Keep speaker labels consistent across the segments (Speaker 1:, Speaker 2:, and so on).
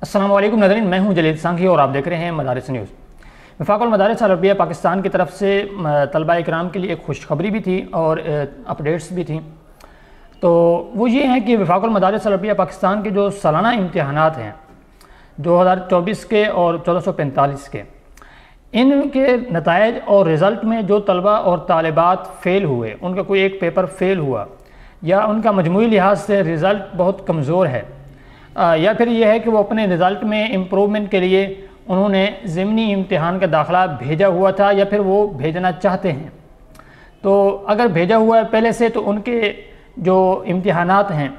Speaker 1: अस्सलाम वालेकुम नाज़रीन, मैं हूं जलील सांघी और आप देख रहे हैं मदारिस न्यूज़। वफाकुल मदारिस अल अरबिया पाकिस्तान की तरफ से तलबा इकराम के लिए एक खुशखबरी भी थी और अपडेट्स भी थी। तो वो ये हैं कि वफाकुल मदारिस अल अरबिया पाकिस्तान के जो सालाना इम्तिहानात हैं 2024 के और 1445 के, इनके नतायज और रिज़ल्ट में जो तलबा और तालिबात फ़ेल हुए, उनका कोई एक पेपर फ़ेल हुआ या उनका मजमूई लिहाज से रिज़ल्ट बहुत कमज़ोर है, या फिर यह है कि वो अपने रिज़ल्ट में इम्प्रूवमेंट के लिए उन्होंने ज़िमनी इम्तिहान का दाखिला भेजा हुआ था या फिर वो भेजना चाहते हैं। तो अगर भेजा हुआ है पहले से, तो उनके जो इम्तिहानात हैं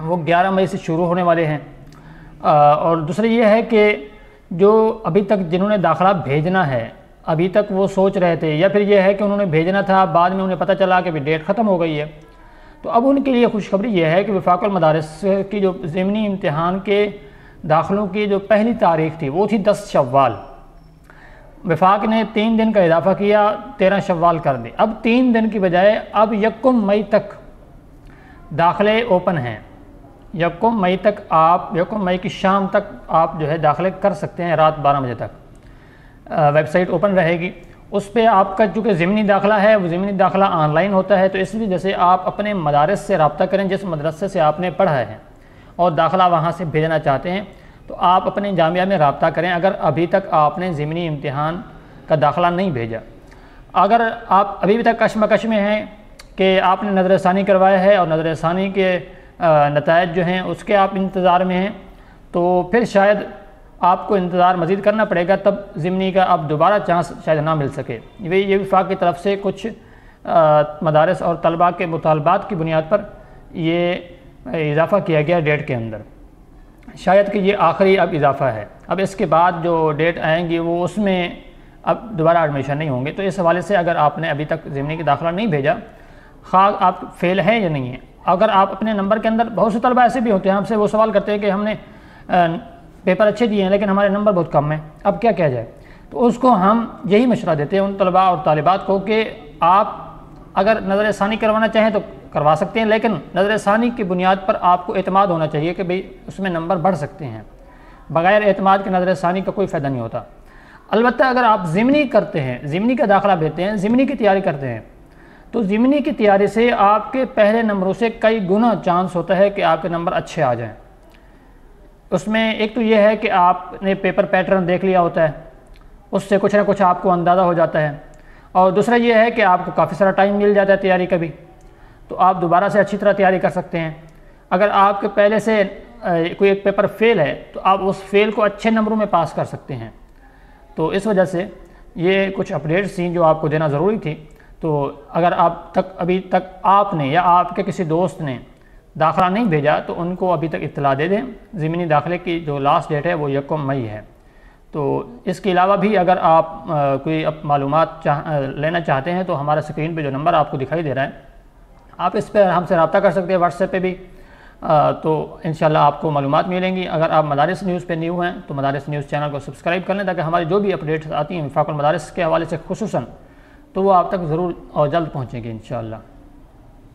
Speaker 1: वो 11 मई से शुरू होने वाले हैं। और दूसरी ये है कि जो अभी तक जिन्होंने दाखिला भेजना है, अभी तक वो सोच रहे थे, या फिर यह है कि उन्होंने भेजना था, बाद में उन्हें पता चला कि डेट ख़त्म हो गई है, तो अब उनके लिए खुशखबरी यह है कि वफाकुल मदारिस की जो ज़िमनी इम्तिहान के दाखिलों की जो पहली तारीख़ थी वो थी 10 शव्वाल। वफाक ने 3 दिन का इजाफ़ा किया, 13 शव्वाल कर दी। अब 3 दिन की बजाय अब 1 मई तक दाखिले ओपन हैं। 1 मई तक आप 1 मई की शाम तक आप जो है दाखिले कर सकते हैं। रात 12 बजे तक वेबसाइट ओपन रहेगी। उस पर आपका चूँकि ज़िमनी दाखिला है, वो ज़िमनी दाखिला ऑनलाइन होता है, तो इस वजह से आप अपने मदारस से रब्ता करें जिस मदरसे से आपने पढ़ा है और दाखिला वहाँ से भेजना चाहते हैं, तो आप अपने जामिया में रब्ता करें अगर अभी तक आपने ज़िमनी इम्तिहान का दाखिला नहीं भेजा। अगर आप अभी तक कशमकश में हैं कि आपने नज़र-ए-सानी करवाया है और नज़र-ए-सानी के नतायज जो हैं उसके आप इंतज़ार में हैं, तो फिर शायद आपको इंतज़ार मज़ीद करना पड़ेगा, तब ज़िमनी का अब दोबारा चांस शायद ना मिल सके। ये वफाक की तरफ से कुछ मदारस और तलबा के मुतालबात की बुनियाद पर ये इजाफ़ा किया गया डेट के अंदर। शायद कि ये आखिरी अब इजाफ़ा है। अब इसके बाद जो डेट आएंगी वो उसमें अब दोबारा एडमिशन नहीं होंगे। तो इस हवाले से अगर आपने अभी तक ज़िमनी की दाखिला नहीं भेजा, खा आप फेल हैं या नहीं है, अगर आप अपने नंबर के अंदर, बहुत से तलबा ऐसे भी होते हैं हमसे वो सवाल करते हैं कि हमने पेपर अच्छे दिए हैं लेकिन हमारे नंबर बहुत कम है, अब क्या किया जाए। तो उसको हम यही मशवरा देते हैं उन तलबा और तालिबात को कि आप अगर नज़र-ए-सानी करवाना चाहें तो करवा सकते हैं, लेकिन नज़र-ए-सानी की बुनियाद पर आपको एतमाद होना चाहिए कि भाई उसमें नंबर बढ़ सकते हैं। बग़ैर एतमाद के नज़र-ए-सानी का कोई फ़ायदा नहीं होता। अलबत्ता अगर आप ज़िमनी करते हैं, ज़िमनी का दाखिला भेजते हैं, ज़िमनी की तैयारी करते हैं, तो ज़िमनी की तैयारी से आपके पहले नंबरों से कई गुना चांस होता है कि आपके नंबर अच्छे आ जाएँ। उसमें एक तो ये है कि आपने पेपर पैटर्न देख लिया होता है, उससे कुछ ना कुछ आपको अंदाज़ा हो जाता है, और दूसरा ये है कि आपको काफ़ी सारा टाइम मिल जाता है तैयारी का भी, तो आप दोबारा से अच्छी तरह तैयारी कर सकते हैं। अगर आपके पहले से कोई एक पेपर फ़ेल है तो आप उस फेल को अच्छे नंबरों में पास कर सकते हैं। तो इस वजह से ये कुछ अपडेट्स थी जो आपको देना ज़रूरी थी। तो अगर अभी तक आपने या आपके किसी दोस्त ने दाखिला नहीं भेजा तो उनको अभी तक इत्तला दे दें। ज़िमनी दाखिले की जो लास्ट डेट है वो 1 मई है। तो इसके अलावा भी अगर आप कोई मालूमात लेना चाहते हैं तो हमारा स्क्रीन पे जो नंबर आपको दिखाई दे रहा है, आप इस पर हमसे रब्ता कर सकते हैं, व्हाट्सएप पे भी। तो इंशाल्लाह आपको मालूमात मिलेंगी। अगर आप मदारिस न्यूज़ पे न्यू हैं तो मदारिस न्यूज़ चैनल को सब्सक्राइब कर लें ताकि हमारी जो भी अपडेट्स आती हैं वफाकुल मदारिस के हवाले से खुसूसन, तो वो आप तक ज़रूर और जल्द पहुँचेंगी इंशाल्लाह।